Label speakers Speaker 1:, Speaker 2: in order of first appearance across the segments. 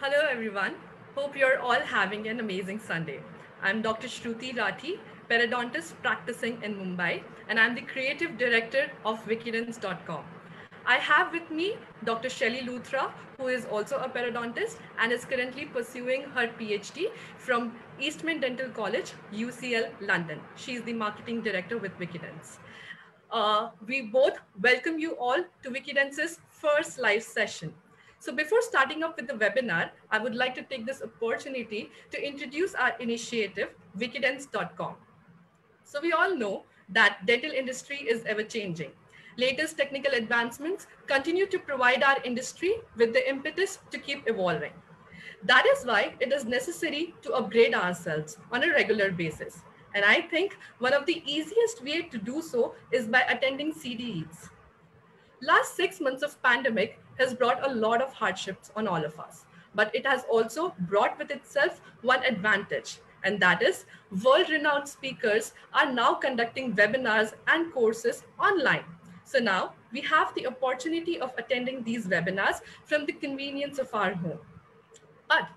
Speaker 1: Hello everyone. Hope you're all having an amazing Sunday. I'm Dr. Shruti Rathi, periodontist practicing in Mumbai, and I'm the creative director of wikidence.com. I have with me Dr. Shelly Luthra, who is also a periodontist and is currently pursuing her PhD from Eastman Dental College, UCL, London. She is the marketing director with Wikidence. We both welcome you all to Wikidence's first live session. So before starting up with the webinar, I would like to take this opportunity to introduce our initiative, wikidence.com. So we all know that dental industry is ever changing. Latest technical advancements continue to provide our industry with the impetus to keep evolving. That is why it is necessary to upgrade ourselves on a regular basis. And I think one of the easiest way to do so is by attending CDEs. Last 6 months of pandemic has brought a lot of hardships on all of us, but it has also brought with itself one advantage, and that is world-renowned speakers are now conducting webinars and courses online. So now we have the opportunity of attending these webinars from the convenience of our home. But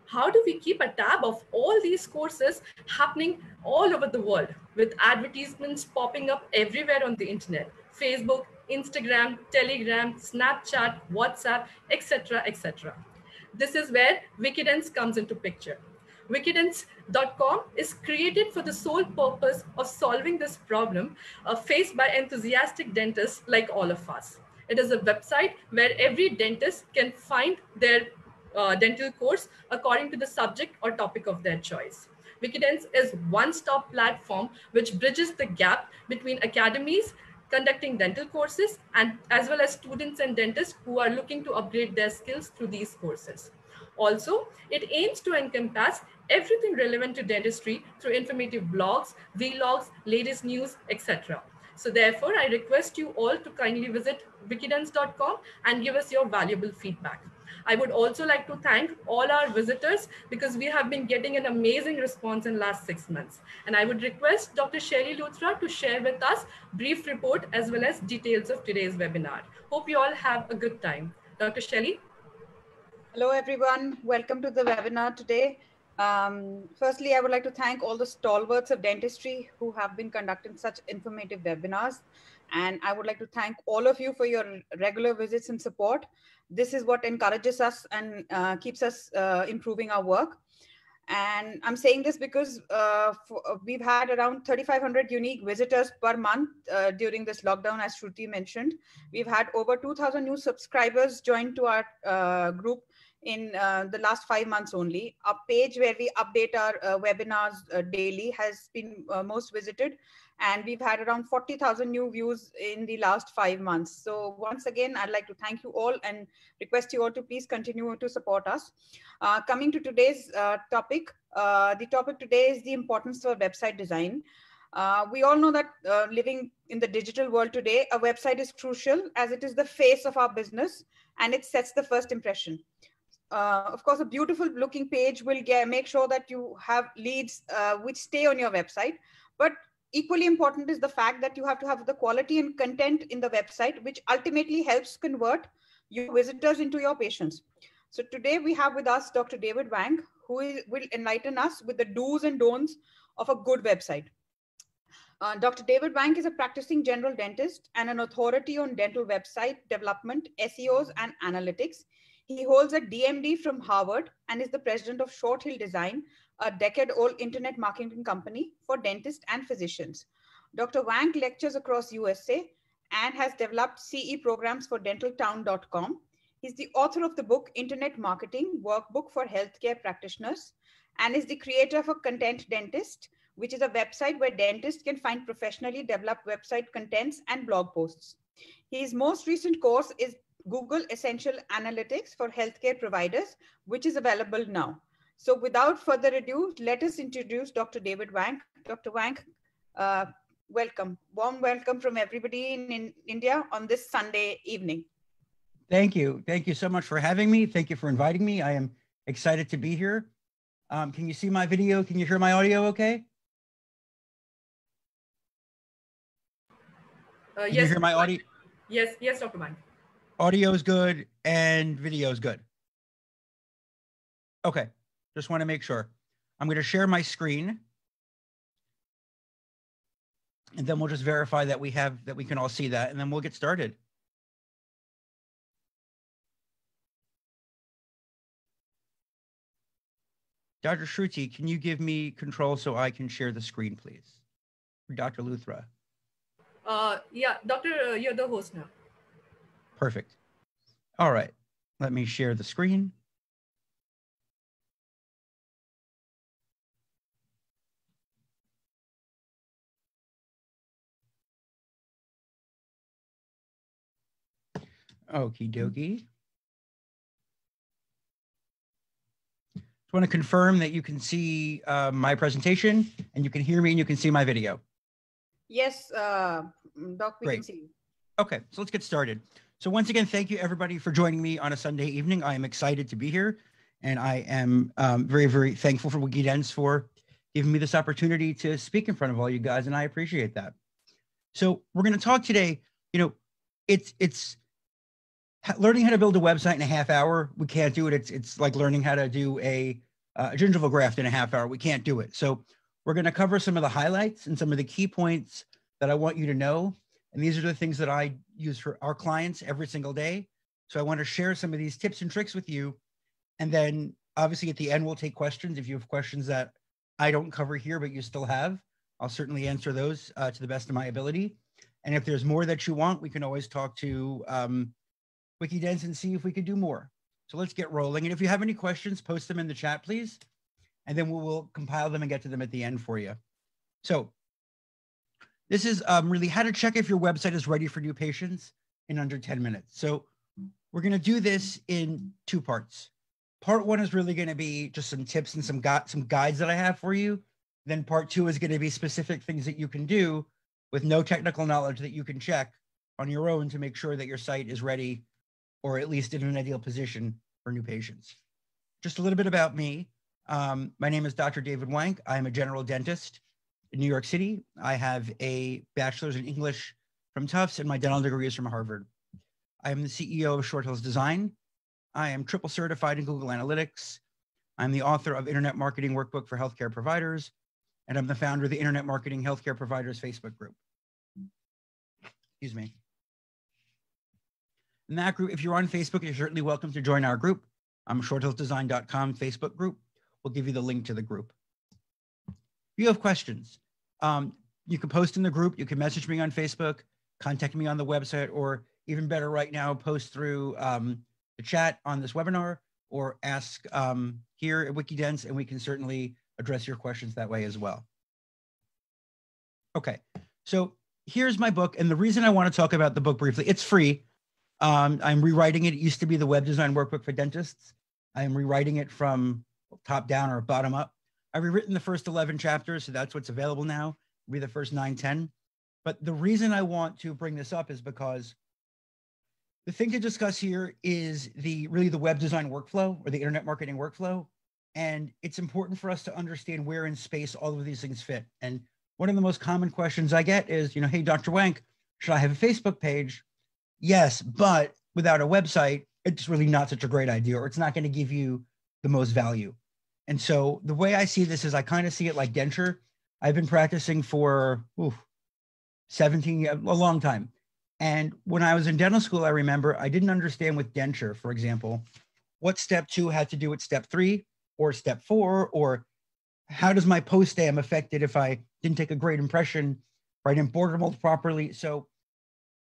Speaker 1: how do we keep a tab of all these courses happening all over the world with advertisements popping up everywhere on the internet? Facebook, Instagram, Telegram, Snapchat, WhatsApp, etc., etc. This is where Wikidence comes into picture. Wikidence.com is created for the sole purpose of solving this problem faced by enthusiastic dentists like all of us. It is a website where every dentist can find their dental course according to the subject or topic of their choice. Wikidence is one-stop platform which bridges the gap between academies conducting dental courses and as well as students and dentists who are looking to upgrade their skills through these courses. Also, it aims to encompass everything relevant to dentistry through informative blogs, vlogs, latest news, etc. So therefore, I request you all to kindly visit wikidence.com and give us your valuable feedback. I would also like to thank all our visitors because we have been getting an amazing response in last 6 months. And I would request Dr. Shelly Luthra to share with us brief report as well as details of today's webinar. Hope you all have a good time. Dr. Shelly?
Speaker 2: Hello, everyone. Welcome to the webinar today. Firstly, I would like to thank all the stalwarts of dentistry who have been conducting such informative webinars. And I would like to thank all of you for your regular visits and support. This is what encourages us and keeps us improving our work. And I'm saying this because we've had around 3,500 unique visitors per month during this lockdown, as Shruti mentioned. We've had over 2,000 new subscribers join to our group in the last 5 months only. Our page where we update our webinars daily has been most visited, and we've had around 40,000 new views in the last 5 months. So once again, I'd like to thank you all and request you all to please continue to support us. Coming to today's topic, the topic today is the importance of website design. We all know that living in the digital world today, a website is crucial as it is the face of our business and it sets the first impression. Of course, a beautiful looking page will make sure that you have leads which stay on your website. But equally important is the fact that you have to have the quality and content in the website, which ultimately helps convert your visitors into your patients. So today we have with us Dr. David Wank, who will enlighten us with the do's and don'ts of a good website. Dr. David Wank is a practicing general dentist and an authority on dental website development, SEOs, and analytics. He holds a DMD from Harvard and is the president of Short Hill Design, a decade-old internet marketing company for dentists and physicians. Dr. Wank lectures across USA and has developed CE programs for dentaltown.com. He's the author of the book Internet Marketing Workbook for Healthcare Practitioners and is the creator of a Content Dentist, which is a website where dentists can find professionally developed website contents and blog posts. His most recent course is Google Essential Analytics for Healthcare Providers, which is available now. So without further ado, let us introduce Dr. David Wank. Dr. Wank, welcome. Warm welcome from everybody in India on this Sunday evening.
Speaker 3: Thank you. Thank you so much for having me. Thank you for inviting me. I am excited to be here. Can you see my video? Can you hear my audio okay? Can you hear my audio?
Speaker 1: Yes, Dr. Wank.
Speaker 3: Audio is good and video is good. Okay, just want to make sure. I'm going to share my screen, and then we'll just verify that we can all see that, and then we'll get started. Dr. Shruti, can you give me control so I can share the screen, please? Dr. Luthra.
Speaker 1: Yeah, Doctor, you're the host now.
Speaker 3: Perfect. All right, let me share the screen. Okie dokie. Just want to confirm that you can see my presentation and you can hear me and you can see my video.
Speaker 2: Yes, Doc, we can see you.
Speaker 3: Okay, so let's get started. So once again, thank you everybody for joining me on a Sunday evening. I am excited to be here, and I am very, very thankful for Wikidens for giving me this opportunity to speak in front of all you guys, and I appreciate that. So we're going to talk today, it's learning how to build a website in a half hour. We can't do it. It's like learning how to do a gingival graft in a half hour. We can't do it. So we're going to cover some of the highlights and some of the key points that I want you to know. And these are the things that I use for our clients every single day. So I want to share some of these tips and tricks with you. And then obviously at the end, we'll take questions. If you have questions that I don't cover here, but you still have, I'll certainly answer those to the best of my ability. And if there's more that you want, we can always talk to Wikidens and see if we could do more. So let's get rolling. And if you have any questions, post them in the chat, please. And then we will compile them and get to them at the end for you. So this is really how to check if your website is ready for new patients in under 10 minutes. So we're going to do this in two parts. Part one is really going to be just some tips and some guides that I have for you. Then part two is going to be specific things that you can do with no technical knowledge that you can check on your own to make sure that your site is ready, or at least in an ideal position for new patients. Just a little bit about me. My name is Dr. David Wank. I'm a general dentist in New York City. I have a bachelor's in English from Tufts, and my dental degree is from Harvard. I am the CEO of Short Hills Design. I am triple certified in Google Analytics. I'm the author of Internet Marketing Workbook for Healthcare Providers, and I'm the founder of the Internet Marketing Healthcare Providers Facebook group. Excuse me. In that group, if you're on Facebook, you're certainly welcome to join our group. shorthillsdesign.com Facebook group. We'll give you the link to the group. If you have questions, you can post in the group. You can message me on Facebook, contact me on the website, or even better right now, post through the chat on this webinar, or ask here at Wikidens, and we can certainly address your questions that way as well. Okay, so here's my book. And the reason I want to talk about the book briefly, it's free. I'm rewriting it. It used to be the Web Design Workbook for Dentists. I am rewriting it from top down or bottom up. I've rewritten the first 11 chapters, so that's what's available now. It'll be the first 9, 10. But the reason I want to bring this up is because the thing to discuss here is really the web design workflow, or the internet marketing workflow. And it's important for us to understand where in space all of these things fit. And one of the most common questions I get is, hey, Dr. Wank, should I have a Facebook page? Yes, but without a website, it's really not such a great idea, or it's not going to give you the most value. And so the way I see this is I kind of see it like denture. I've been practicing for 17 years, a long time. And when I was in dental school, I remember I didn't understand with denture, for example, what step 2 had to do with step 3 or step 4, or how does my post-stam affect it if I didn't take a great impression, or I didn't border mold properly. So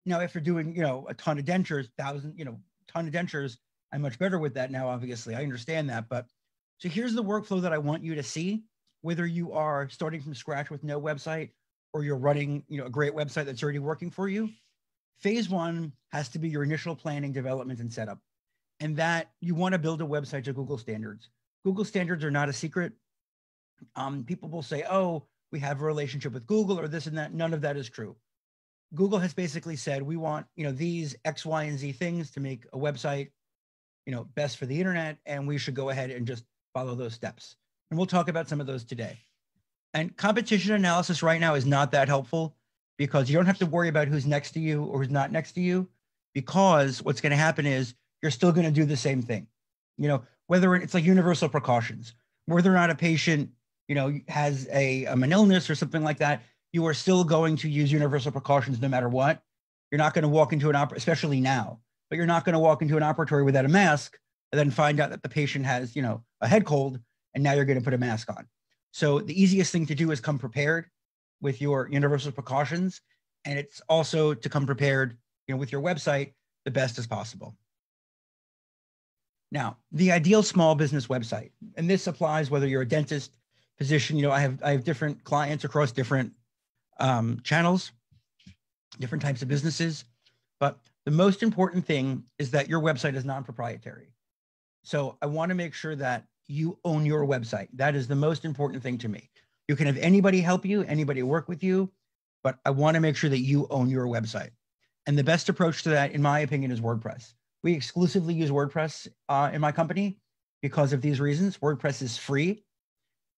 Speaker 3: now after doing, a ton of dentures, ton of dentures, I'm much better with that now, obviously. I understand that. But so here's the workflow that I want you to see, whether you are starting from scratch with no website, or you're running, a great website that's already working for you. Phase 1 has to be your initial planning, development, and setup. And that you want to build a website to Google standards. Google standards are not a secret. People will say, oh, we have a relationship with Google or this and that. None of that is true. Google has basically said, we want, these X, Y, and Z things to make a website, best for the internet. And we should go ahead and just follow those steps. And we'll talk about some of those today. And competition analysis right now is not that helpful, because you don't have to worry about who's next to you or who's not next to you, because what's going to happen is you're still going to do the same thing. whether it's like universal precautions, whether or not a patient, has an illness or something like that, you are still going to use universal precautions no matter what. You're not going to walk into especially now, but you're not going to walk into an operatory without a mask and then find out that the patient has, a head cold, and now you're going to put a mask on. So the easiest thing to do is come prepared with your universal precautions. And it's also to come prepared, with your website the best as possible. Now, the ideal small business website, and this applies whether you're a dentist, physician, I have different clients across different channels, different types of businesses, but the most important thing is that your website is non-proprietary. So I want to make sure that you own your website. That is the most important thing to me. You can have anybody help you, anybody work with you, but I want to make sure that you own your website. And the best approach to that, in my opinion, is WordPress. We exclusively use WordPress in my company because of these reasons. WordPress is free.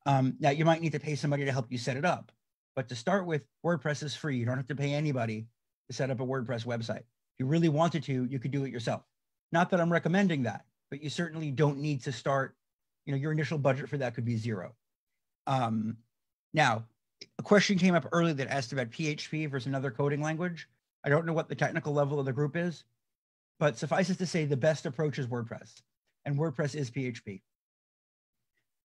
Speaker 3: Now, you might need to pay somebody to help you set it up. But to start with, WordPress is free. You don't have to pay anybody to set up a WordPress website. If you really wanted to, you could do it yourself. Not that I'm recommending that, but you certainly don't need to start, your initial budget for that could be zero. Now, a question came up earlier that asked about PHP versus another coding language. I don't know what the technical level of the group is, but suffice it to say, the best approach is WordPress, and WordPress is PHP.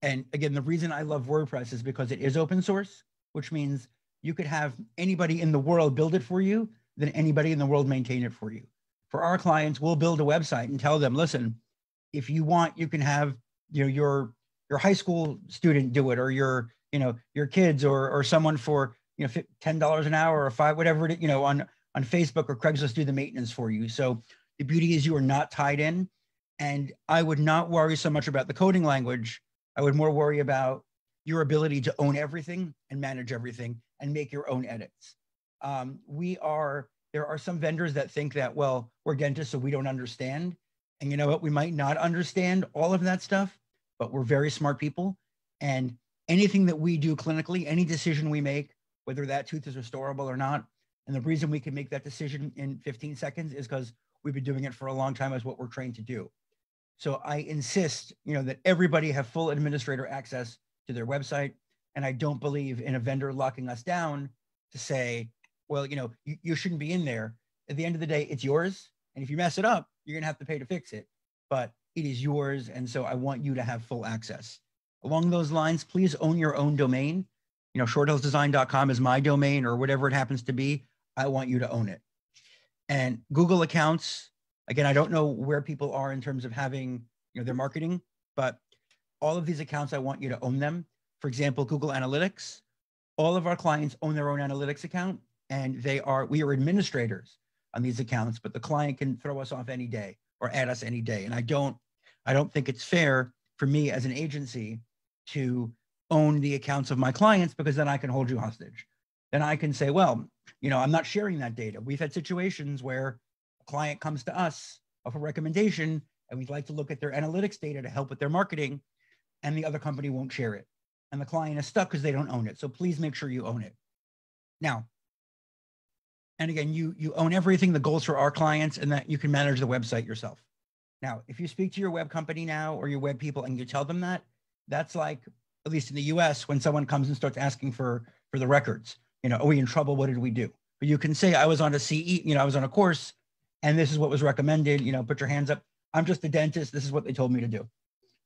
Speaker 3: And again, the reason I love WordPress is because it is open source, which means you could have anybody in the world build it for you, then anybody in the world maintain it for you. For our clients, we'll build a website and tell them, listen, if you want, you can have, your high school student do it, or your kids, or someone for, $10 an hour or $5, whatever it, on Facebook or Craigslist do the maintenance for you. So the beauty is you are not tied in. And I would not worry so much about the coding language. I would more worry about your ability to own everything and manage everything and make your own edits. There are some vendors that think that, well, we're dentists, so we don't understand. And you know what? We might not understand all of that stuff, but we're very smart people. And anything that we do clinically, any decision we make, whether that tooth is restorable or not, and the reason we can make that decision in 15 seconds is because we've been doing it for a long time, as what we're trained to do. So I insist, that everybody have full administrator access to their website. And I don't believe in a vendor locking us down to say, well, you shouldn't be in there. At the end of the day, it's yours. And if you mess it up, you're going to have to pay to fix it. But it is yours. And so I want you to have full access. Along those lines, please own your own domain. shorthillsdesign.com is my domain, or whatever it happens to be. I want you to own it. And Google accounts, again, I don't know where people are in terms of having, their marketing, but all of these accounts, I want you to own them. For example, Google Analytics, all of our clients own their own analytics account, and we are administrators on these accounts, but the client can throw us off any day or add us any day. And I don't think it's fair for me as an agency to own the accounts of my clients, because then I can hold you hostage. Then I can say, well, I'm not sharing that data. We've had situations where a client comes to us of a recommendation, and we'd like to look at their analytics data to help with their marketing, and the other company won't share it. And the client is stuck because they don't own it. So please make sure you own it. Now, and again, you own everything. The goals for our clients, and that you can manage the website yourself. Now, if you speak to your web company now, or your web people, and you tell them that, that's like, at least in the US, when someone comes and starts asking for the records, are we in trouble? What did we do? But you can say, I was on a CE, I was on a course, and this is what was recommended, put your hands up. I'm just a dentist. This is what they told me to do.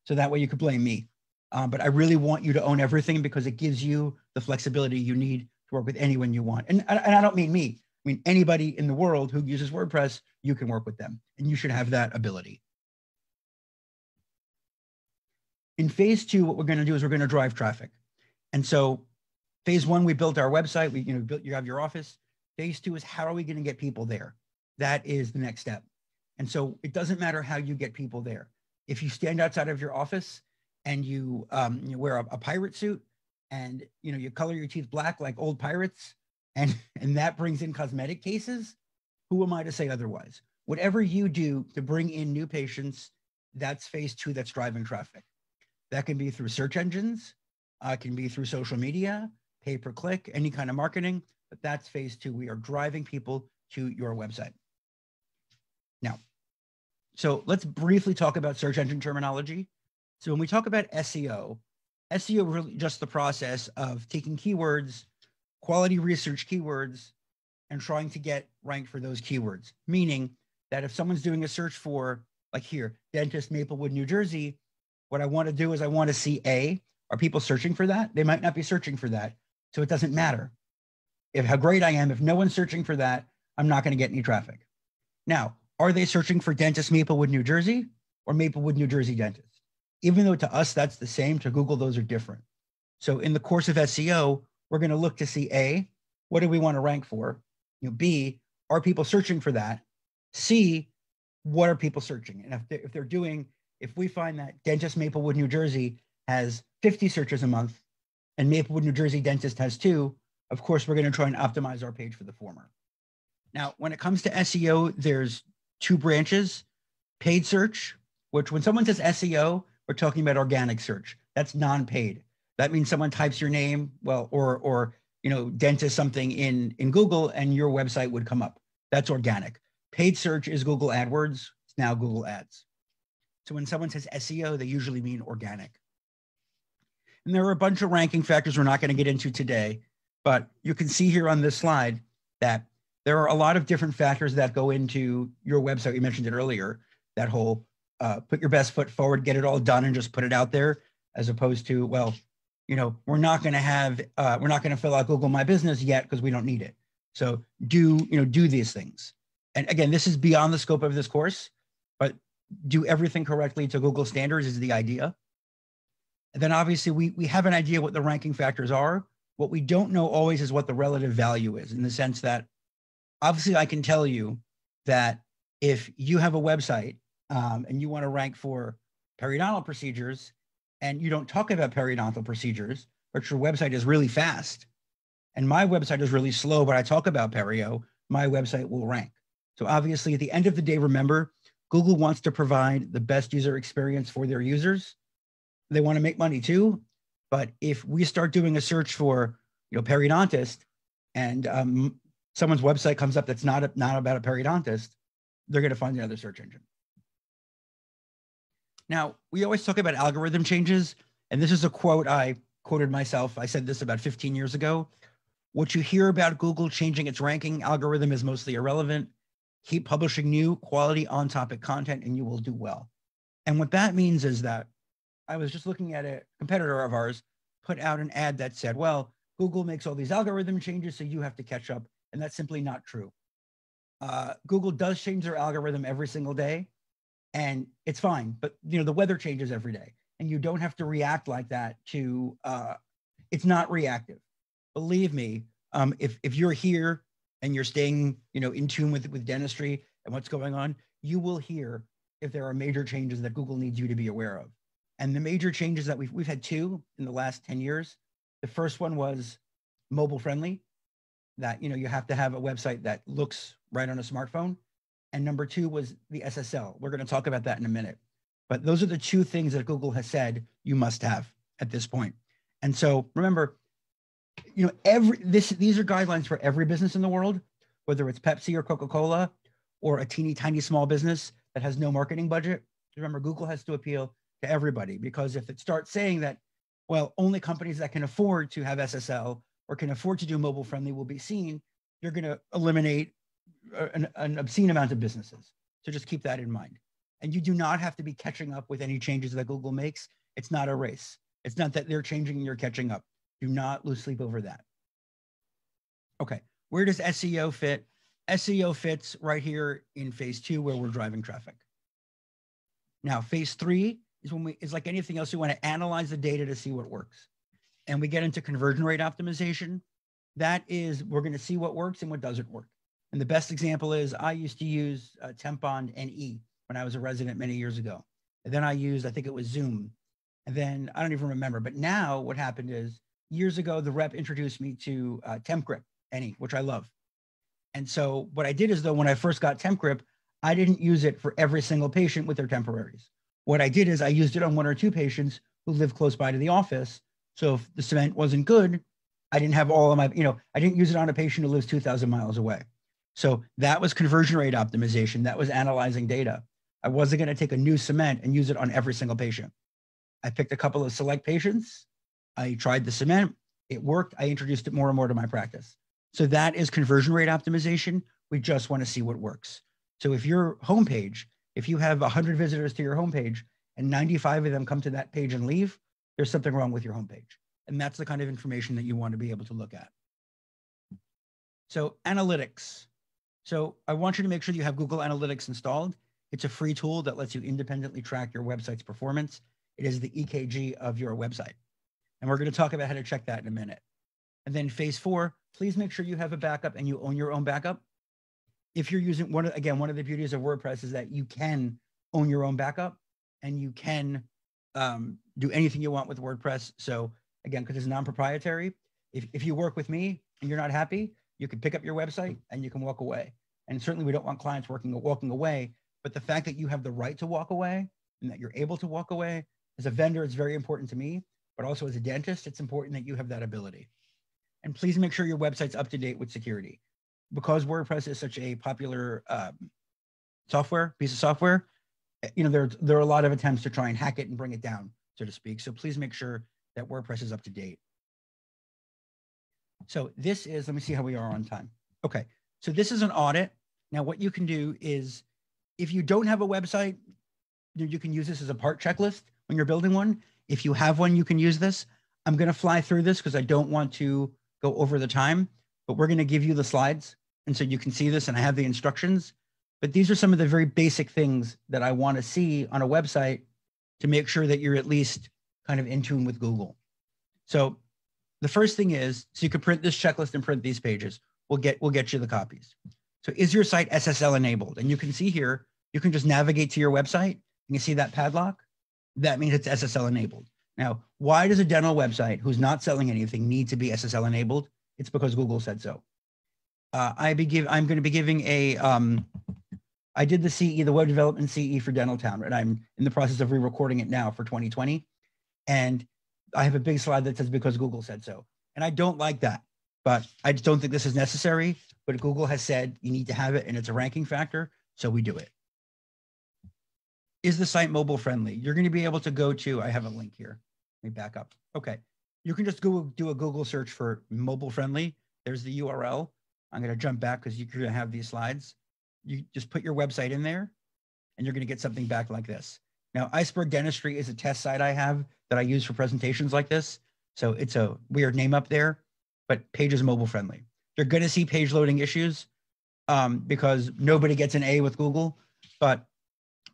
Speaker 3: So that way you could blame me. But I really want you to own everything, because it gives you the flexibility you need to work with anyone you want. And I don't mean me. I mean, anybody in the world who uses WordPress, you can work with them, and you should have that ability. In phase 2, what we're going to do is we're going to drive traffic. And so phase 1, we built our website. You have your office. Phase 2 is, how are we going to get people there? That is the next step. And so it doesn't matter how you get people there. If you stand outside of your office and you wear a pirate suit, and you color your teeth black like old pirates, and that brings in cosmetic cases, who am I to say otherwise? Whatever you do to bring in new patients, that's phase 2, that's driving traffic. That can be through search engines, can be through social media, pay-per-click, any kind of marketing, but that's phase 2. We are driving people to your website. Now, so let's briefly talk about search engine terminology. So when we talk about SEO, SEO really just the process of taking keywords, quality research keywords, and trying to get ranked for those keywords. Meaning that if someone's doing a search for, like here, dentist, Maplewood, New Jersey, what I want to do is I want to see are people searching for that? They might not be searching for that. So it doesn't matter how great I am. If no one's searching for that, I'm not going to get any traffic. Now, are they searching for dentist, Maplewood, New Jersey, or Maplewood, New Jersey dentist? Even though to us that's the same, to Google those are different. So in the course of SEO, we're going to look to see what do we want to rank for? B, are people searching for that? C, what are people searching? And if we find that dentist Maplewood, New Jersey has 50 searches a month and Maplewood, New Jersey dentist has 2, of course, we're going to try and optimize our page for the former. Now, when it comes to SEO, there's 2 branches: paid search, which when someone says SEO, we're talking about organic search. That's non-paid. That means someone types your name, or dentist something in Google and your website would come up. That's organic. Paid search is Google AdWords. It's now Google Ads. So when someone says SEO, they usually mean organic. And there are a bunch of ranking factors we're not going to get into today, but you can see here on this slide that there are a lot of different factors that go into your website. You mentioned it earlier, that whole put your best foot forward, get it all done and just put it out there, as opposed to, we're not going to fill out Google My Business yet because we don't need it. So do these things. And again, this is beyond the scope of this course, but do everything correctly to Google standards is the idea. And then obviously we have an idea what the ranking factors are. What we don't know always is what the relative value is, in the sense that obviously I can tell you that if you have a website and you want to rank for periodontal procedures and you don't talk about periodontal procedures, but your website is really fast and my website is really slow, but I talk about perio, my website will rank. So obviously at the end of the day, remember, Google wants to provide the best user experience for their users. They want to make money too. But if we start doing a search for, periodontist and someone's website comes up that's not about a periodontist, they're going to find another search engine. Now, we always talk about algorithm changes, and this is a quote I quoted myself. I said this about 15 years ago. What you hear about Google changing its ranking algorithm is mostly irrelevant. Keep publishing new quality on-topic content and you will do well. And what that means is that I was just looking at a competitor of ours put out an ad that said, well, Google makes all these algorithm changes, so you have to catch up. And that's simply not true. Google does change their algorithm every single day, and it's fine. But the weather changes every day, and you don't have to react like that to. It's not reactive. Believe me, if you're here and you're staying, in tune with dentistry and what's going on, you will hear if there are major changes that Google needs you to be aware of. And the major changes that we've had 2 in the last 10 years. The first one was mobile friendly, that, you have to have a website that looks right on a smartphone. And number 2 was the SSL. We're going to talk about that in a minute. But those are the 2 things that Google has said you must have at this point. And so remember, these are guidelines for every business in the world, whether it's Pepsi or Coca-Cola or a teeny tiny small business that has no marketing budget. Remember, Google has to appeal to everybody, because if it starts saying that, well, only companies that can afford to have SSL or can afford to do mobile friendly will be seen, you're going to eliminate an obscene amount of businesses. So just keep that in mind. And you do not have to be catching up with any changes that Google makes. It's not a race. It's not that they're changing and you're catching up. Do not lose sleep over that. Okay, where does SEO fit? SEO fits right here in phase 2, where we're driving traffic. Now, phase 3 is when it's like anything else, we want to analyze the data to see what works. And we get into conversion rate optimization. That is, we're going to see what works and what doesn't work. And the best example is I used to use Tempon NE when I was a resident many years ago. And then I think it was Zoom. And then I don't even remember. But now what happened is years ago, the rep introduced me to TempGrip NE, which I love. And so what I did is, though, when I first got TempGrip, I didn't use it for every single patient with their temporaries. What I did is I used it on 1 or 2 patients who live close by to the office. So if the cement wasn't good, I didn't have all of my, I didn't use it on a patient who lives 2,000 miles away. So that was conversion rate optimization. That was analyzing data. I wasn't going to take a new cement and use it on every single patient. I picked a couple of select patients. I tried the cement. It worked. I introduced it more and more to my practice. So that is conversion rate optimization. We just want to see what works. So if your homepage, if you have 100 visitors to your homepage and 95 of them come to that page and leave, there's something wrong with your homepage. And that's the kind of information that you want to be able to look at. So analytics. So I want you to make sure you have Google Analytics installed. It's a free tool that lets you independently track your website's performance. It is the EKG of your website. And we're going to talk about how to check that in a minute. And then phase 4, please make sure you have a backup and you own your own backup. If you're using one of the beauties of WordPress is that you can own your own backup and you can do anything you want with WordPress. So again, because it's non-proprietary, if you work with me and you're not happy, you can pick up your website and you can walk away. And certainly we don't want clients walking away, but the fact that you have the right to walk away and that you're able to walk away as a vendor is very important to me, but also as a dentist, it's important that you have that ability. And please make sure your website's up to date with security. Because WordPress is such a popular piece of software, you know, there are a lot of attempts to try and hack it and bring it down, so to speak. So please make sure that WordPress is up to date. So this is, let me see how we are on time. Okay, so this is an audit. Now what you can do is, if you don't have a website, you can use this as a part checklist when you're building one. If you have one, you can use this. I'm gonna fly through this because I don't want to go over the time, but we're gonna give you the slides. And so you can see this and I have the instructions, but these are some of the very basic things that I want to see on a website to make sure that you're at least kind of in tune with Google. So the first thing is, so you can print this checklist and print these pages. We'll get you the copies. So is your site SSL enabled? And you can see here, you can just navigate to your website and you see that padlock. That means it's SSL enabled. Now, why does a dental website who's not selling anything need to be SSL enabled? It's because Google said so. I'm going to be giving a, I did the CE, the Web Development CE for Dental Town, and I'm in the process of re-recording it now for 2020. And I have a big slide that says because Google said so. And I don't like that, but I just don't think this is necessary. But Google has said you need to have it and it's a ranking factor, so we do it. Is the site mobile friendly? You're going to be able to go to, I have a link here. Let me back up. Okay. You can just go do a Google search for mobile friendly. There's the URL. I'm going to jump back because you're going to have these slides. You just put your website in there and you're going to get something back like this. Now, Iceberg Dentistry is a test site I have that I use for presentations like this. So it's a weird name up there, but page is mobile friendly. You're going to see page loading issues because nobody gets an A with Google, but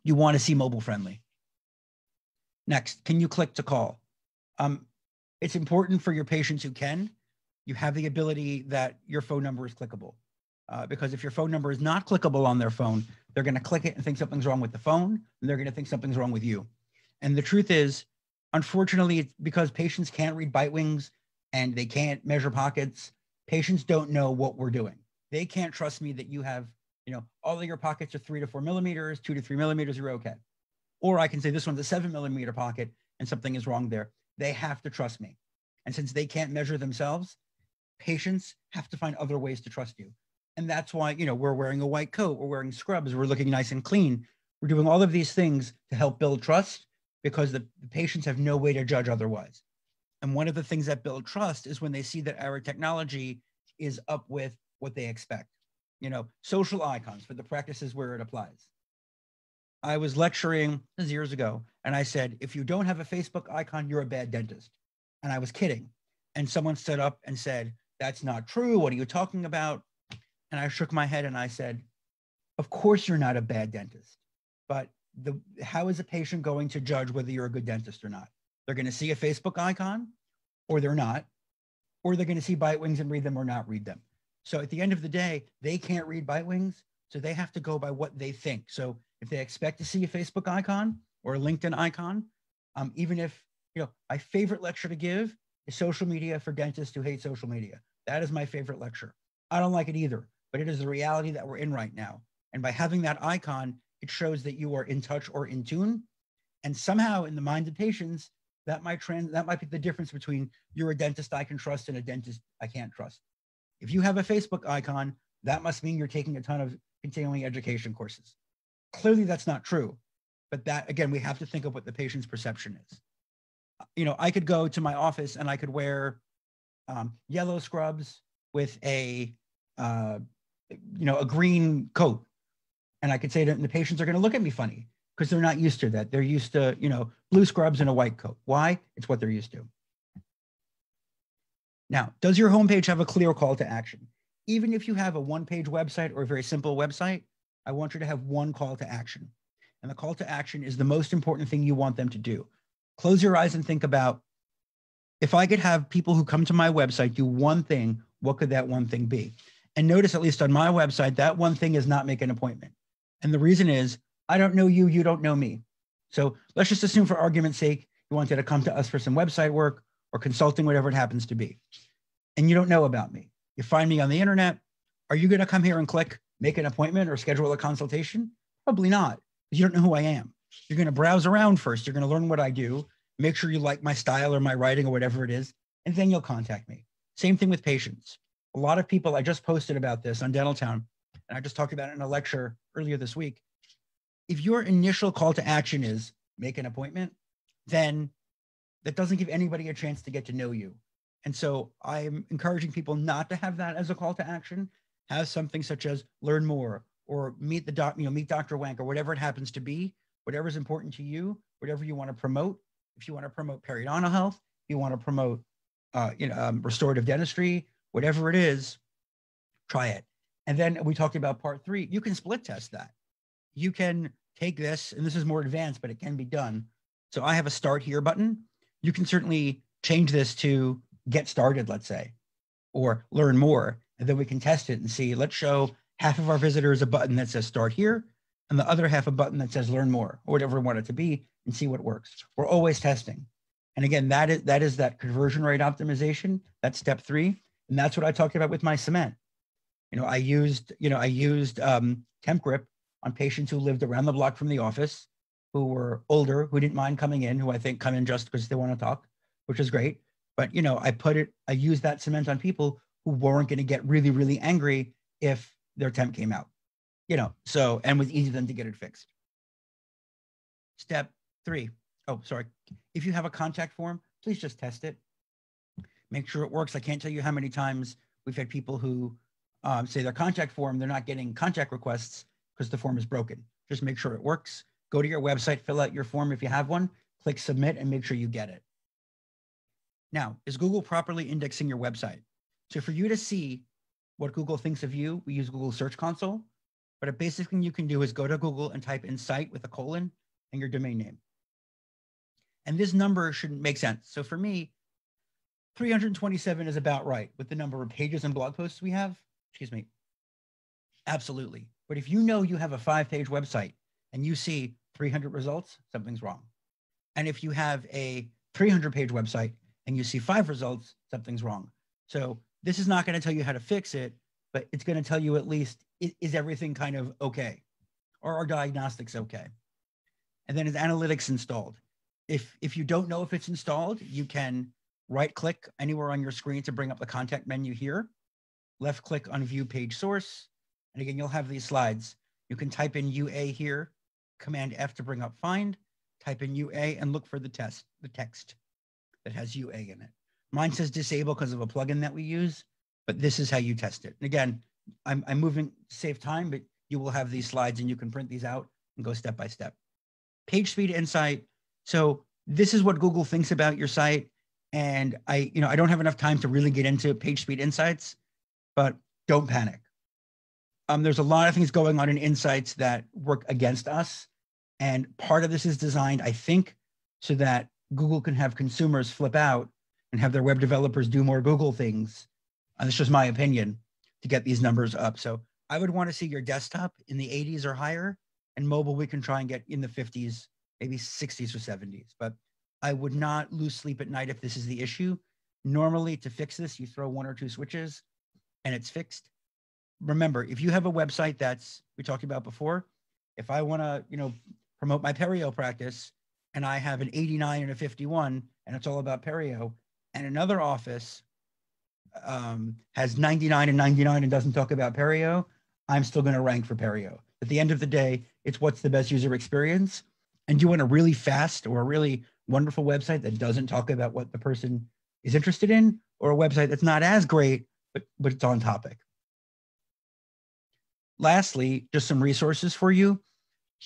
Speaker 3: you want to see mobile friendly. Next, can you click to call? It's important for your patients who can. You have the ability that your phone number is clickable. Because if your phone number is not clickable on their phone, they're going to click it and think something's wrong with the phone, and they're going to think something's wrong with you. And the truth is, unfortunately, it's because patients can't read bite wings and they can't measure pockets. Patients don't know what we're doing. They can't trust me that you have, you know, all of your pockets are 3 to 4 millimeters, 2 to 3 millimeters, you're okay. Or I can say this one's a 7 millimeter pocket and something is wrong there. They have to trust me. And since they can't measure themselves, patients have to find other ways to trust you. And that's why, you know, we're wearing a white coat, we're wearing scrubs, we're looking nice and clean. We're doing all of these things to help build trust because the patients have no way to judge otherwise. And one of the things that build trust is when they see that our technology is up with what they expect. You know, social icons for the practices where it applies. I was lecturing years ago and I said, if you don't have a Facebook icon, you're a bad dentist. And I was kidding. And someone stood up and said, that's not true. What are you talking about? And I shook my head and I said, of course you're not a bad dentist, but how is a patient going to judge whether you're a good dentist or not? They're going to see a Facebook icon or they're not, or they're going to see bite wings and read them or not read them. So at the end of the day, they can't read bite wings. So they have to go by what they think. So if they expect to see a Facebook icon or a LinkedIn icon, even if, you know, my favorite lecture to give is social media for dentists who hate social media. That is my favorite lecture. I don't like it either, but it is the reality that we're in right now. And by having that icon, it shows that you are in touch or in tune. And somehow in the minds of patients, that might be the difference between you're a dentist I can trust and a dentist I can't trust. If you have a Facebook icon, that must mean you're taking a ton of continuing education courses. Clearly that's not true, but that, again, we have to think of what the patient's perception is. I could go to my office and I could wear yellow scrubs with a green coat. And I could say that the patients are going to look at me funny because they're not used to that. They're used to, blue scrubs and a white coat. Why? It's what they're used to. Now, does your homepage have a clear call to action? Even if you have a one-page website or a very simple website, I want you to have one call to action. And the call to action is the most important thing you want them to do. Close your eyes and think about, if I could have people who come to my website do one thing, what could that one thing be? And notice, at least on my website, that one thing is not make an appointment. And the reason is, I don't know you, you don't know me. So let's just assume, for argument's sake, you wanted to come to us for some website work or consulting, whatever it happens to be. And you don't know about me. You find me on the internet. Are you going to come here and click make an appointment or schedule a consultation? Probably not, because you don't know who I am. You're going to browse around first. You're going to learn what I do, make sure you like my style or my writing or whatever it is, and then you'll contact me. Same thing with patients. A lot of people, I just posted about this on Dental Town, and I just talked about it in a lecture earlier this week. If your initial call to action is make an appointment, then that doesn't give anybody a chance to get to know you. And so I'm encouraging people not to have that as a call to action. Have something such as learn more or meet the doc, meet Dr. Wank, or whatever it happens to be, whatever is important to you, whatever you want to promote. If you want to promote periodontal health, if you want to promote restorative dentistry, whatever it is, try it. And then we talked about part 3. You can split test that. You can take this, and this is more advanced, but it can be done. So I have a start here button. You can certainly change this to get started, let's say, or learn more. And then we can test it and see, let's show half of our visitors a button that says start here, and the other half a button that says learn more, or whatever we want it to be, and see what works. We're always testing. And again, that is that conversion rate optimization. That's step 3. And that's what I talked about with my cement. I used temp grip on patients who lived around the block from the office, who were older, who didn't mind coming in, who I think come in just because they want to talk, which is great. But, I used that cement on people who weren't going to get really, really angry if their temp came out, and was easy for them to get it fixed. Step 3. Oh, sorry. If you have a contact form, please just test it. Make sure it works. I can't tell you how many times we've had people who say their contact form, they're not getting contact requests because the form is broken. Just make sure it works. Go to your website, fill out your form if you have one, click submit, and make sure you get it. Now, is Google properly indexing your website? So for you to see what Google thinks of you, we use Google Search Console. But a basic thing you can do is go to Google and type in site with a colon and your domain name. And this number should make sense. So for me, 327 is about right with the number of pages and blog posts we have. Excuse me. Absolutely. But if you know you have a 5-page website and you see 300 results, something's wrong. And if you have a 300-page website and you see 5 results, something's wrong. So this is not going to tell you how to fix it, but it's going to tell you at least, is everything kind of okay? Or are diagnostics okay? And then is analytics installed? If you don't know if it's installed, you can right-click anywhere on your screen to bring up the contact menu here. Left-click on View Page Source. And again, you'll have these slides. You can type in UA here, Command F to bring up Find, type in UA and look for the text that has UA in it. Mine says disable because of a plugin that we use, but this is how you test it. And again, I'm moving to save time, but you will have these slides and you can print these out and go step by step. Page speed insight. So this is what Google thinks about your site. And I don't have enough time to really get into page speed insights, but don't panic. There's a lot of things going on in insights that work against us. And part of this is designed, I think, so that Google can have consumers flip out and have their web developers do more Google things. That's just my opinion, to get these numbers up. So I would want to see your desktop in the 80s or higher, and mobile we can try and get in the 50s, maybe 60s or 70s. But I would not lose sleep at night if this is the issue. Normally, to fix this, you throw 1 or 2 switches and it's fixed. Remember, if you have a website that's, we talked about before, if I want to, promote my perio practice and I have an 89 and a 51 and it's all about perio, and another office has 99 and 99 and doesn't talk about perio, I'm still going to rank for perio. At the end of the day, it's what's the best user experience. And you want a really fast or a really wonderful website that doesn't talk about what the person is interested in, or a website that's not as great, but it's on topic. Lastly, just some resources for you.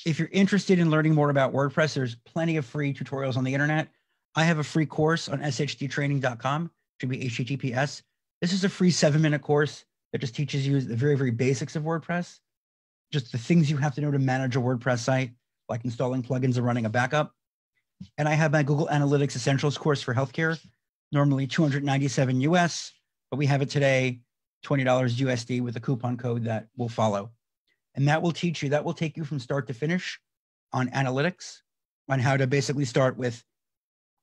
Speaker 3: If you're interested in learning more about WordPress, there's plenty of free tutorials on the internet. I have a free course on shttraining.com, should be HTTPS. This is a free 7-minute course that just teaches you the very, very basics of WordPress, just the things you have to know to manage a WordPress site, like installing plugins and running a backup. And I have my Google Analytics Essentials course for healthcare, normally $297 US, but we have it today, $20 USD with a coupon code that will follow. And that will teach you, that will take you from start to finish on analytics, on how to basically start with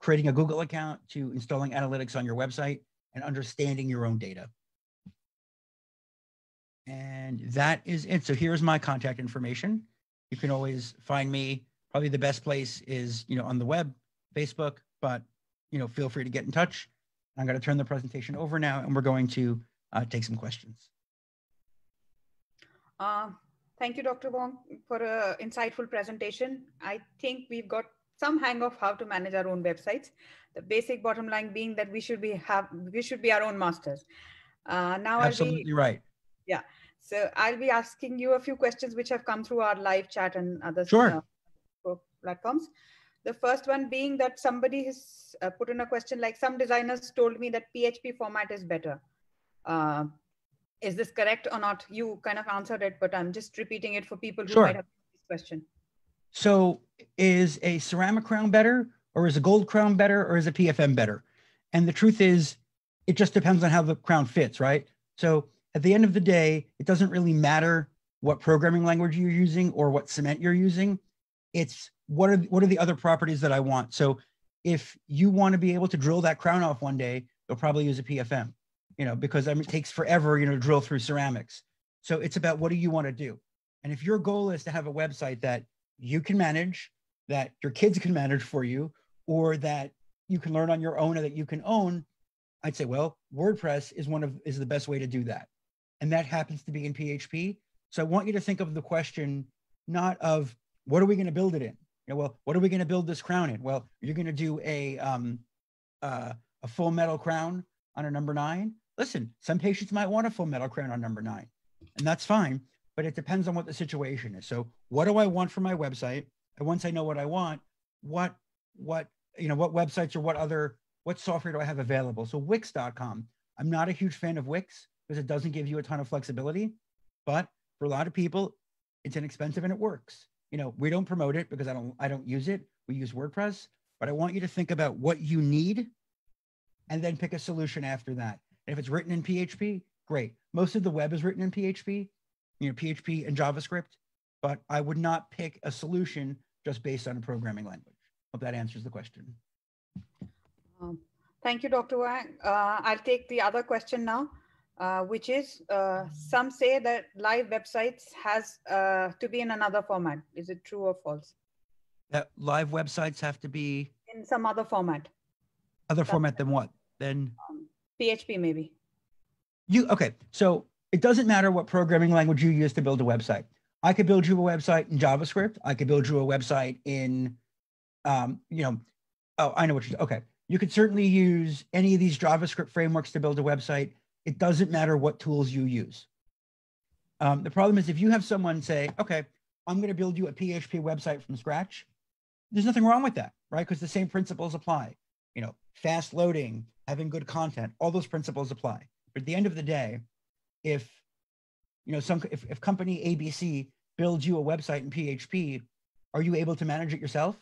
Speaker 3: creating a Google account to installing analytics on your website and understanding your own data. And that is it. So here's my contact information. You can always find me. Probably the best place is, on the web, Facebook, but, feel free to get in touch. I'm going to turn the presentation over now, and we're going to take some questions.
Speaker 2: Thank you, Dr. Wank, for an insightful presentation. I think we've got some hang of how to manage our own websites. The basic bottom line being that we should be our own masters. Now
Speaker 3: Absolutely right.
Speaker 2: Yeah. So I'll be asking you a few questions which have come through our live chat and other platforms. The first one being that somebody has put in a question like, some designers told me that PHP format is better. Is this correct or not? You kind of answered it, but I'm just repeating it for people who might have this question.
Speaker 3: So is a ceramic crown better, or is a gold crown better, or is a PFM better? And the truth is, it just depends on how the crown fits, right? So at the end of the day, it doesn't really matter what programming language you're using or what cement you're using. It's what are the other properties that I want? So if you want to be able to drill that crown off one day, you'll probably use a PFM, because it takes forever, to drill through ceramics. So it's about what do you want to do? And if your goal is to have a website that you can manage, that your kids can manage for you, or that you can learn on your own or that you can own, I'd say, well, WordPress is the best way to do that. And that happens to be in PHP. So I want you to think of the question, not of what are we going to build it in? Well, what are we going to build this crown in? Well, you're going to do a full metal crown on a number 9. Listen, some patients might want a full metal crown on number 9, and that's fine, but it depends on what the situation is. So what do I want for my website? And once I know what I want, what websites or what software do I have available? So Wix.com. I'm not a huge fan of Wix because it doesn't give you a ton of flexibility, but for a lot of people, it's inexpensive and it works. We don't promote it because I don't use it. We use WordPress, but I want you to think about what you need and then pick a solution after that. And if it's written in PHP, great. Most of the web is written in PHP, PHP and JavaScript, but I would not pick a solution just based on a programming language. Hope that answers the question.
Speaker 2: Thank you, Dr. Wang. I'll take the other question now, which is, some say that live websites has to be in another format. Is it true or false?
Speaker 3: That live websites have to be
Speaker 2: in some other format.
Speaker 3: Other format than what? Then
Speaker 2: PHP maybe.
Speaker 3: Okay, so it doesn't matter what programming language you use to build a website. I could build you a website in JavaScript. I could build you a website in, oh, I know what you're, okay. You could certainly use any of these JavaScript frameworks to build a website. It doesn't matter what tools you use. The problem is if you have someone say, okay, I'm going to build you a PHP website from scratch, there's nothing wrong with that, right? Because the same principles apply. Fast loading, having good content, all those principles apply. But at the end of the day, if company ABC builds you a website in PHP, are you able to manage it yourself?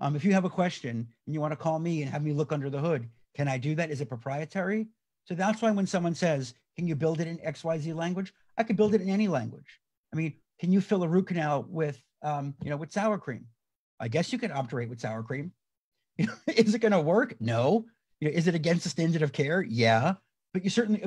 Speaker 3: If you have a question and you want to call me and have me look under the hood, can I do that? Is it proprietary? So that's why when someone says, can you build it in XYZ language? I could build it in any language. I mean, can you fill a root canal with, with sour cream? I guess you could operate with sour cream. Is it going to work? No. Is it against the standard of care? Yeah. But you certainly,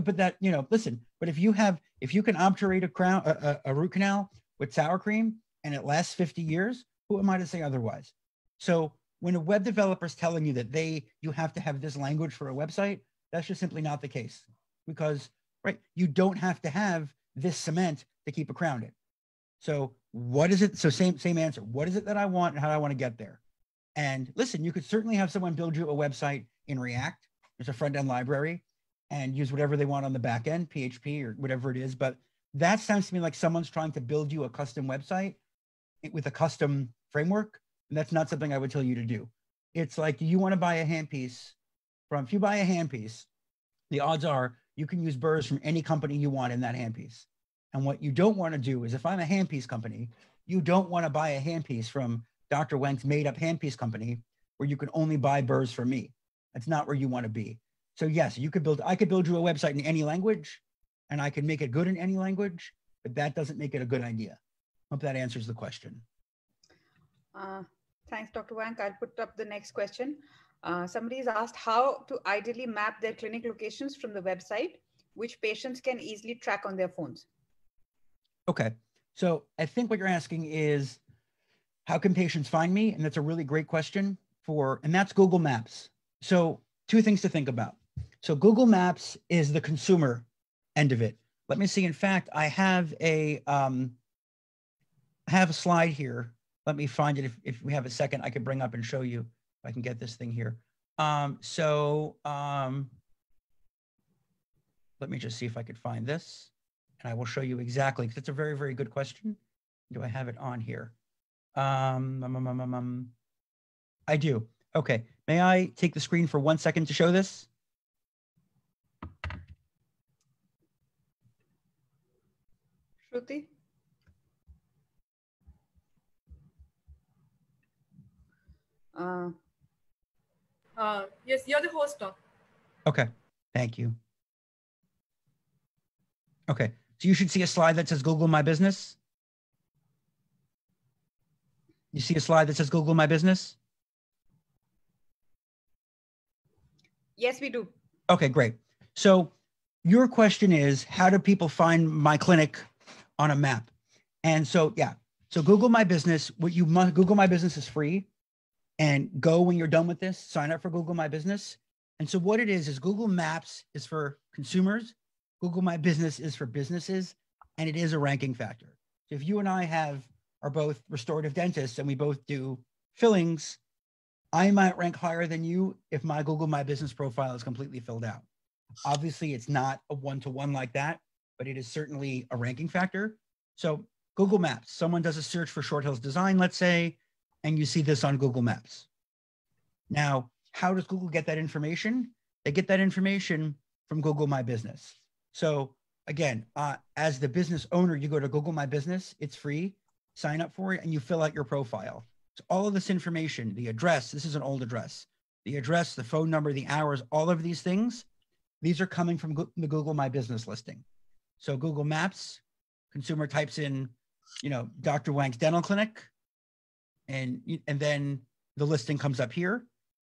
Speaker 3: listen, but if you can obturate a root canal with sour cream and it lasts 50 years, who am I to say otherwise? So when a web developer is telling you that you have to have this language for a website, that's just simply not the case because, right, you don't have to have this cement to keep a crown in. So what is it? So same answer. What is it that I want and how do I want to get there? And listen, you could certainly have someone build you a website in React. There's a front end library and use whatever they want on the back end, PHP or whatever it is. But that sounds to me like someone's trying to build you a custom website with a custom framework. And that's not something I would tell you to do. It's like, do you want to buy a handpiece from, if you buy a handpiece, the odds are you can use burrs from any company you want in that handpiece. And what you don't want to do is, if I'm a handpiece company, you don't want to buy a handpiece from Dr. Wank's made up handpiece company where you can only buy burrs from me. That's not where you want to be. So yes, I could build you a website in any language and I can make it good in any language, but that doesn't make it a good idea. Hope that answers the question.
Speaker 2: Thanks, Dr. Wank. I'll put up the next question. Somebody's asked how to ideally map their clinic locations from the website, which patients can easily track on their phones.
Speaker 3: Okay. So I think what you're asking is, how can patients find me? And that's a really great question and that's Google Maps. So two things to think about. So Google Maps is the consumer end of it. Let me see. In fact, I have a slide here. Let me find it. If we have a second, I could bring up and show you if I can get this thing here. Let me just see if I could find this and I will show you exactly, because it's a very, very good question. Do I have it on here? I do. Okay. May I take the screen for 1 second to show this?
Speaker 2: Shruti?
Speaker 1: Yes, you're the host, Doc.
Speaker 3: Okay. Thank you. Okay. So you should see a slide that says Google My Business. You see a slide that says Google My Business?
Speaker 2: Yes, we do.
Speaker 3: Okay, great. So your question is, how do people find my clinic on a map? And so, yeah, so Google My Business, Google My Business is free. And go when you're done with this, sign up for Google My Business. And so what it is Google Maps is for consumers. Google My Business is for businesses, and it is a ranking factor. So if you and I are both restorative dentists and we both do fillings, I might rank higher than you if my Google My Business profile is completely filled out. Obviously, it's not a one-to-one like that, but it is certainly a ranking factor. So Google Maps, someone does a search for Short Hills Design, let's say, and you see this on Google Maps. Now, how does Google get that information? They get that information from Google My Business. So again, as the business owner, you go to Google My Business, it's free, sign up for it, and you fill out your profile. So all of this information, the address, this is an old address, the address, the phone number, the hours, all of these things, these are coming from the Google My Business listing. So Google Maps, consumer types in, Dr. Wank's dental clinic, and then the listing comes up here.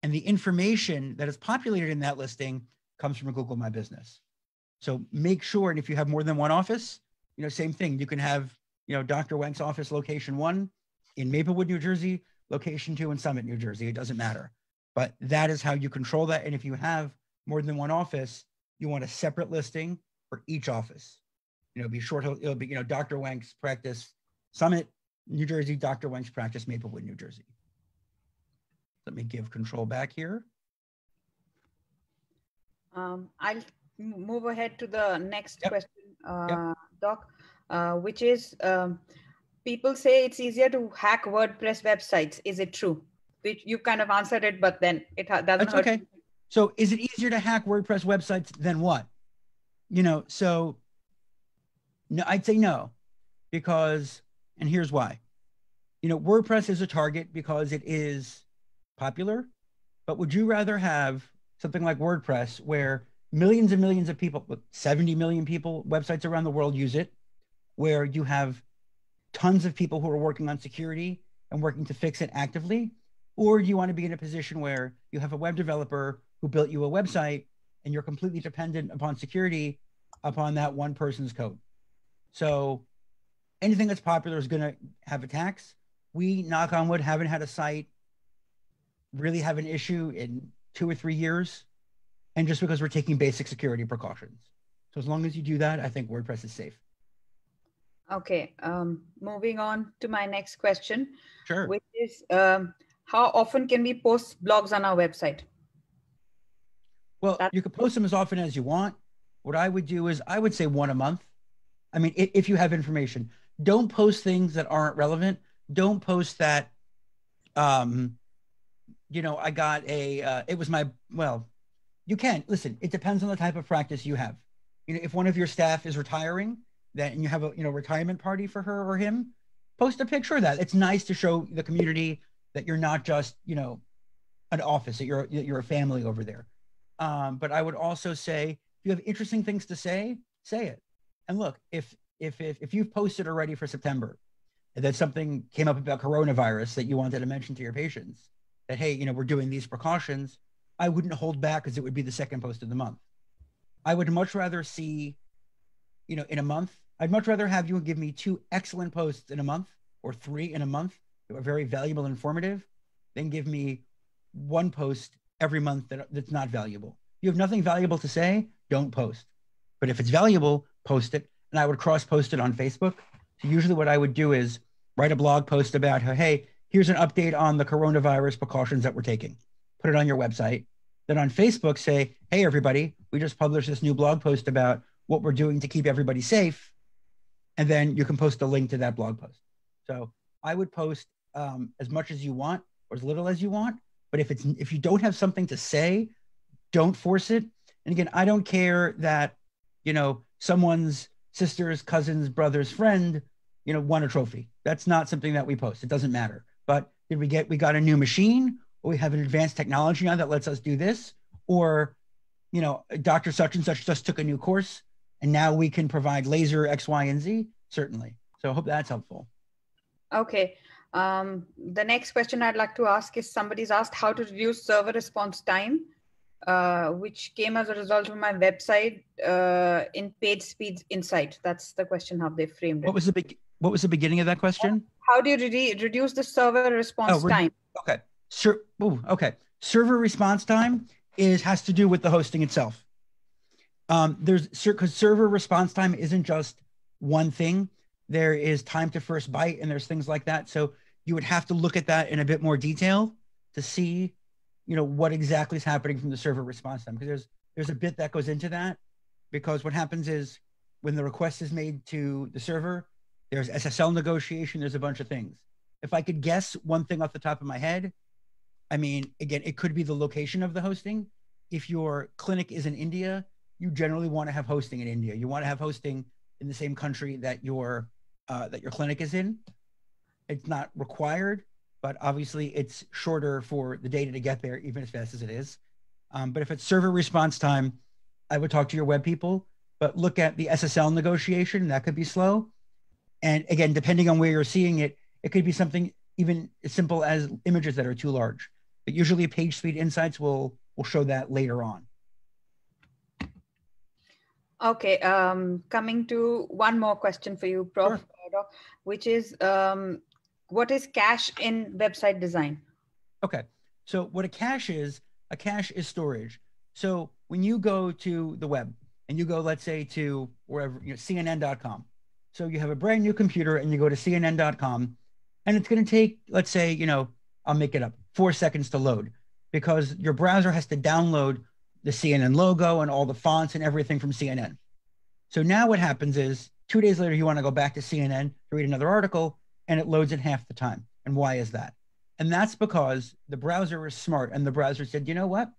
Speaker 3: And the information that is populated in that listing comes from Google My Business. So make sure, and if you have more than one office, same thing. You can have, Dr. Wank's office location 1 in Maplewood, New Jersey, location 2 in Summit, New Jersey. It doesn't matter. But that is how you control that. And if you have more than one office, you want a separate listing for each office. It'll be Dr. Wank's practice, Summit, New Jersey, Dr. Wank's practice, Maplewood, New Jersey. Let me give control back here.
Speaker 2: I'll move ahead to the next question,
Speaker 3: Yep.
Speaker 2: Doc, which is, people say it's easier to hack WordPress websites. Is it true? Which you kind of answered it, but then it doesn't
Speaker 3: That's
Speaker 2: hurt.
Speaker 3: okay. So is it easier to hack WordPress websites than what? So no, I'd say no, because, and here's why. WordPress is a target because it is popular, but would you rather have something like WordPress where millions and millions of people, 70 million people, websites around the world use it, where you have tons of people who are working on security and working to fix it actively? Or do you want to be in a position where you have a web developer who built you a website and you're completely dependent upon security upon that one person's code? So anything that's popular is going to have attacks. We, knock on wood, haven't had a site really have an issue in 2 or 3 years, and just because we're taking basic security precautions. So as long as you do that, I think WordPress is safe.
Speaker 2: Okay, moving on to my next question,
Speaker 3: Sure.
Speaker 2: which is, how often can we post blogs on our website?
Speaker 3: Well, you could post them as often as you want. What I would do is I would say one a month. I mean, if you have information, don't post things that aren't relevant. Don't post that, I got it was my, well, you can. Listen, it depends on the type of practice you have. If one of your staff is retiring, and you have a, retirement party for her or him, post a picture of that. It's nice to show the community that you're not just, an office, that you're a family over there. But I would also say, if you have interesting things to say it. And look, if you've posted already for September, and that something came up about coronavirus that you wanted to mention to your patients, that, hey, we're doing these precautions, I wouldn't hold back because it would be the second post of the month. I would much rather see, in a month, I'd much rather have you give me 2 excellent posts in a month or 3 in a month that are very valuable and informative than give me 1 post every month that's not valuable. You have nothing valuable to say, don't post. But if it's valuable, post it. And I would cross-post it on Facebook. So usually what I would do is write a blog post about, hey, here's an update on the coronavirus precautions that we're taking. Put it on your website. Then on Facebook, say, hey, everybody, we just published this new blog post about what we're doing to keep everybody safe. And then you can post a link to that blog post. So I would post as much as you want or as little as you want. But if you don't have something to say, don't force it. And again, I don't care that, someone's sister's, cousin's, brother's friend, won a trophy. That's not something that we post. It doesn't matter. But we got a new machine, or we have an advanced technology now that lets us do this, or, Dr. such and such just took a new course and now we can provide laser X, Y, and Z. Certainly. So I hope that's helpful.
Speaker 2: Okay. The next question I'd like to ask is, somebody's asked how to reduce server response time, which came as a result of my website in Page Speed Insight. That's the question, how they framed it.
Speaker 3: What was the beginning of that question?
Speaker 2: How do you reduce the server response time?
Speaker 3: Okay. Okay. Server response time has to do with the hosting itself. Because server response time isn't just one thing. There is time to first byte, and there's things like that. So you would have to look at that in a bit more detail to see, what exactly is happening from the server response time. Because there's a bit that goes into that. Because what happens is when the request is made to the server, there's SSL negotiation. There's a bunch of things. If I could guess one thing off the top of my head, I mean, again, it could be the location of the hosting. If your clinic is in India, you generally want to have hosting in India. You want to have hosting in the same country that your clinic is in. It's not required, but obviously it's shorter for the data to get there, even as fast as it is. But if it's server response time, I would talk to your web people, but look at the SSL negotiation. That could be slow. And again, depending on where you're seeing it, it could be something even as simple as images that are too large. But usually Page Speed Insights will show that later on.
Speaker 2: Okay, coming to one more question for you, Prof. Sure. Which is, what is cache in website design?
Speaker 3: Okay, so what a cache is storage. So when you go to the web and you go, let's say, to wherever, CNN.com. So you have a brand new computer and you go to CNN.com, and it's going to take, let's say, I'll make it up, 4 seconds to load, because your browser has to download the CNN logo and all the fonts and everything from CNN. So now what happens is 2 days later, you want to go back to CNN to read another article, and it loads in half the time. And why is that? And that's because the browser is smart, and the browser said, you know what?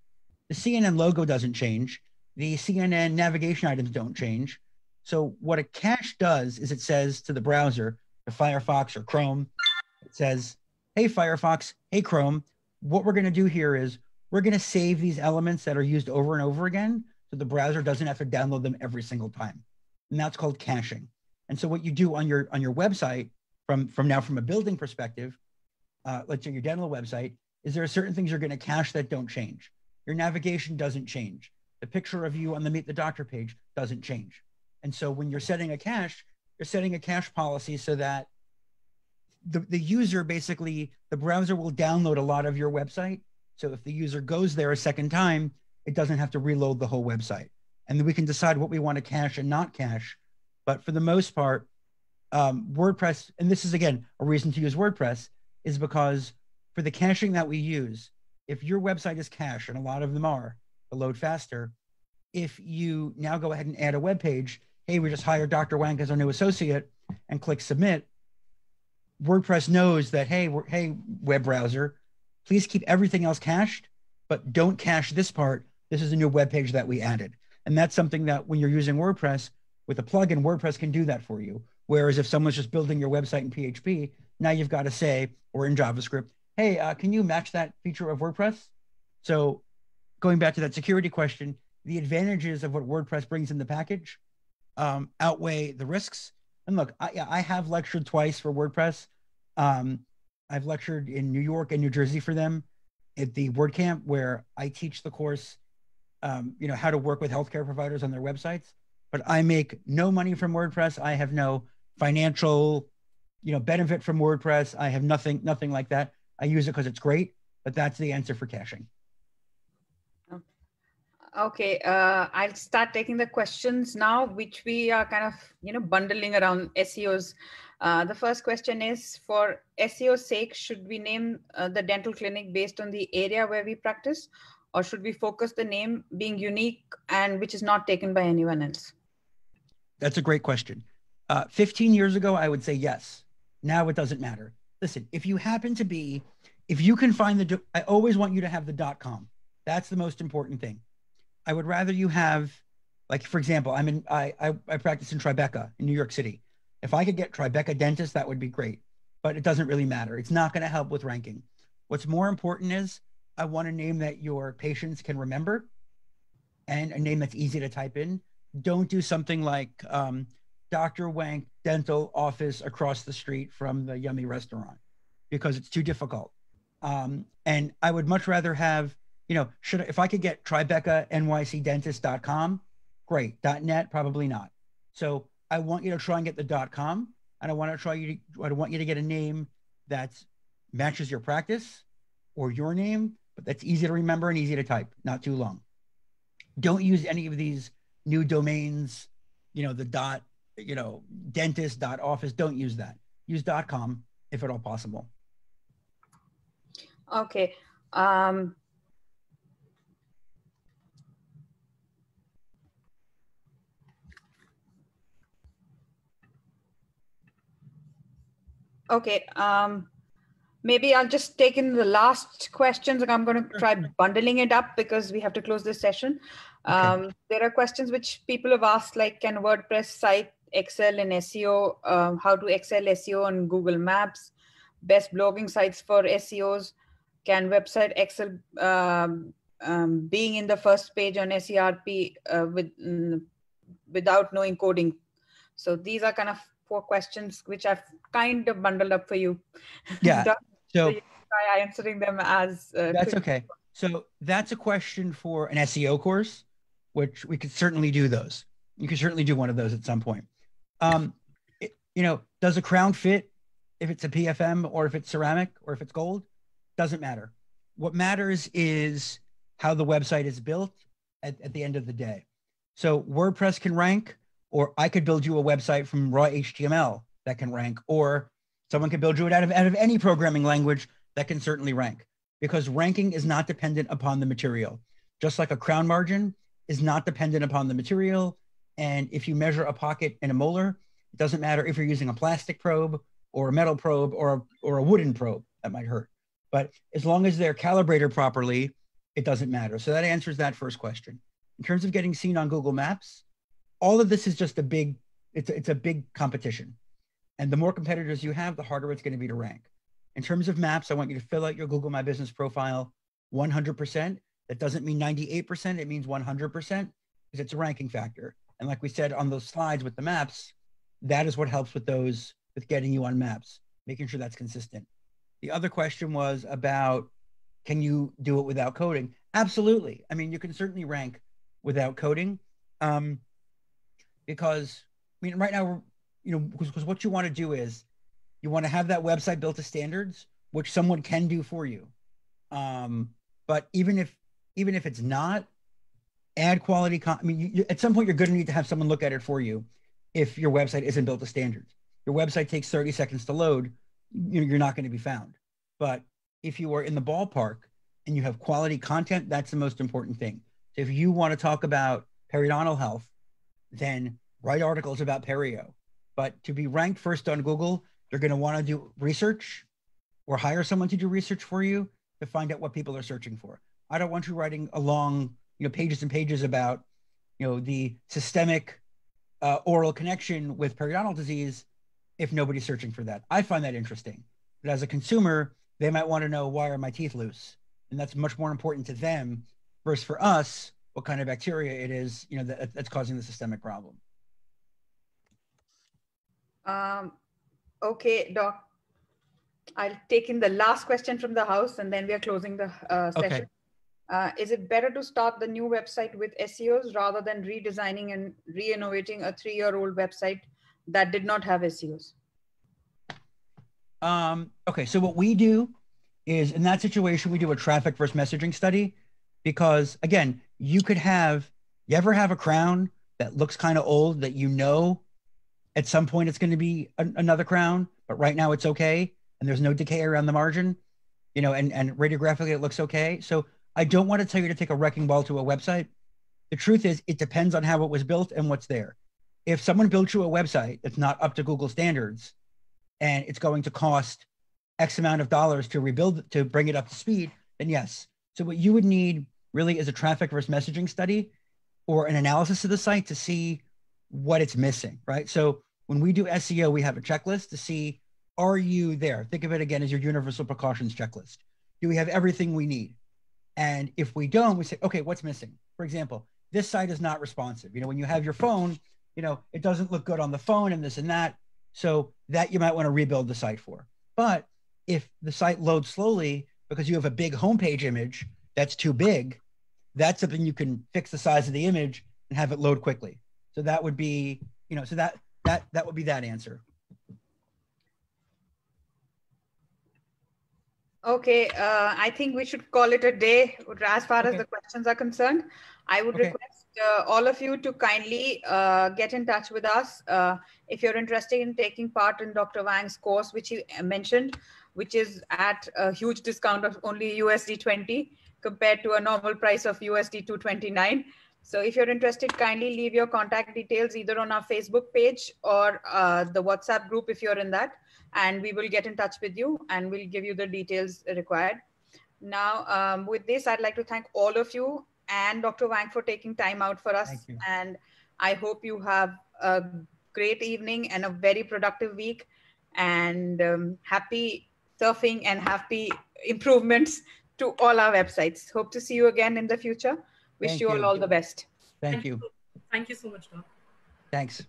Speaker 3: The CNN logo doesn't change. The CNN navigation items don't change. So what a cache does is it says to the browser, to Firefox or Chrome, it says, hey, Firefox, hey, Chrome, what we're going to do here is we're going to save these elements that are used over and over again, so the browser doesn't have to download them every single time. And that's called caching. And so what you do on your website, from a building perspective, let's say your dental website, is there are certain things you're going to cache that don't change. Your navigation doesn't change. The picture of you on the Meet the Doctor page doesn't change. And so when you're setting a cache, you're setting a cache policy so that the user, basically, the browser will download a lot of your website. So if the user goes there a second time, it doesn't have to reload the whole website. And then we can decide what we want to cache and not cache. But for the most part, WordPress, and this is, again, a reason to use WordPress, is because for the caching that we use, if your website is cached, and a lot of them are, to load faster, if you now go ahead and add a web page, hey, we just hired Dr. Wank as our new associate, and click submit, WordPress knows that, hey, web browser, please keep everything else cached, but don't cache this part. This is a new web page that we added. And that's something that when you're using WordPress with a plugin, WordPress can do that for you. Whereas if someone's just building your website in PHP, now you've got to say, or in JavaScript, hey, can you match that feature of WordPress? So going back to that security question, the advantages of what WordPress brings in the package outweigh the risks. And look, I have lectured twice for WordPress. I've lectured in New York and New Jersey for them at the WordCamp, where I teach the course, how to work with healthcare providers on their websites. But I make no money from WordPress. I have no financial, benefit from WordPress. I have nothing like that. I use it because it's great, but that's the answer for caching.
Speaker 2: Okay, I'll start taking the questions now, which we are kind of, bundling around SEOs. The first question is, for SEO's sake, should we name the dental clinic based on the area where we practice, or should we focus the name being unique and which is not taken by anyone else?
Speaker 3: That's a great question. 15 years ago, I would say yes. Now it doesn't matter. Listen, if you can find I always want you to have the .com. That's the most important thing. I would rather you have, like, for example, I practice in Tribeca in New York City. If I could get Tribeca Dentist, that would be great, but it doesn't really matter. It's not going to help with ranking. What's more important is I want a name that your patients can remember and a name that's easy to type in. Don't do something like Dr. Wank Dental Office across the street from the yummy restaurant, because it's too difficult. And I would much rather have, if I could get Tribeca NYCDentist.com, great. .net, probably not. So I want you to try and get the .com, and I want you to get a name that matches your practice or your name, but that's easy to remember and easy to type, not too long. Don't use any of these new domains, the dentist, .office, don't use that. Use .com if at all possible.
Speaker 2: Okay. Okay, maybe I'll just take in the last questions, and I'm going to try bundling it up because we have to close this session.
Speaker 3: Okay.
Speaker 2: There are questions which people have asked, like, can WordPress site excel in SEO? How to excel SEO on Google Maps? Best blogging sites for SEOs? Can website excel being in the first page on SERP without knowing coding? So these are kind of 4 questions which I've kind of bundled up for you.
Speaker 3: Yeah. So
Speaker 2: you try answering them as
Speaker 3: that's okay. So that's a question for an SEO course, which we could certainly do those. You could certainly do one of those at some point. Does a crown fit if it's a PFM or if it's ceramic or if it's gold? Doesn't matter. What matters is how the website is built at the end of the day. So WordPress can rank, or I could build you a website from raw HTML that can rank, or someone can build you it out of any programming language that can certainly rank, because ranking is not dependent upon the material. Just like a crown margin is not dependent upon the material. And if you measure a pocket in a molar, it doesn't matter if you're using a plastic probe or a metal probe or a wooden probe. That might hurt. But as long as they're calibrated properly, it doesn't matter. So that answers that first question. In terms of getting seen on Google Maps, all of this is just it's a big competition. And the more competitors you have, the harder it's going to be to rank. In terms of maps, I want you to fill out your Google My Business profile 100%. That doesn't mean 98%. It means 100%, because it's a ranking factor. And like we said on those slides with the maps, that is what helps with getting you on maps, making sure that's consistent. The other question was about, can you do it without coding? Absolutely. I mean, you can certainly rank without coding, because right now, because what you want to do is you want to have that website built to standards, which someone can do for you. But even if it's not, add quality. At some point, you're going to need to have someone look at it for you. If your website isn't built to standards, your website takes 30 seconds to load, you're not going to be found. But if you are in the ballpark and you have quality content, that's the most important thing. So if you want to talk about periodontal health, then write articles about perio. But to be ranked first on Google, you're going to want to do research or hire someone to do research for you to find out what people are searching for. I don't want you writing a long, pages and pages about, the systemic oral connection with periodontal disease if nobody's searching for that. I find that interesting. But as a consumer, they might want to know, why are my teeth loose? And that's much more important to them versus for us, what kind of bacteria it is, that's causing the systemic problem.
Speaker 2: Okay, Doc. I'll take in the last question from the house and then we are closing the session.
Speaker 3: Okay.
Speaker 2: Is it better to start the new website with SEOs rather than redesigning and re-innovating a 3-year-old website that did not have SEOs?
Speaker 3: Okay, so what we do is, in that situation, we do a traffic versus messaging study, because again, you ever have a crown that looks kind of old that at some point it's going to be another crown, but right now it's okay and there's no decay around the margin, and radiographically it looks okay. So I don't want to tell you to take a wrecking ball to a website. The truth is, it depends on how it was built and what's there. If someone built you a website that's not up to Google standards and it's going to cost X amount of dollars to rebuild, to bring it up to speed, then yes. So what you would need really is a traffic versus messaging study or an analysis of the site to see what it's missing, right? So when we do SEO, we have a checklist to see, are you there? Think of it again as your universal precautions checklist. Do we have everything we need? And if we don't, we say, okay, what's missing? For example, this site is not responsive. When you have your phone, it doesn't look good on the phone and this and that. So that you might want to rebuild the site for. But if the site loads slowly because you have a big homepage image that's too big, that's something you can fix the size of the image and have it load quickly. So that would be, so that would be that answer.
Speaker 2: Okay, I think we should call it a day as far as the questions are concerned. I would request all of you to kindly get in touch with us if you're interested in taking part in Dr. Wang's course, which he mentioned, which is at a huge discount of only USD 20 compared to a normal price of USD 229. So if you're interested, kindly leave your contact details either on our Facebook page or the WhatsApp group if you're in that, and we will get in touch with you and we'll give you the details required. Now, with this, I'd like to thank all of you and Dr. Wank for taking time out for us.
Speaker 3: Thank you.
Speaker 2: And I hope you have a great evening and a very productive week, and happy surfing and happy improvements to all our websites. Hope to see you again in the future. Wish you all the best.
Speaker 3: Thank you.
Speaker 1: Thank you so much, Doc.
Speaker 3: Thanks.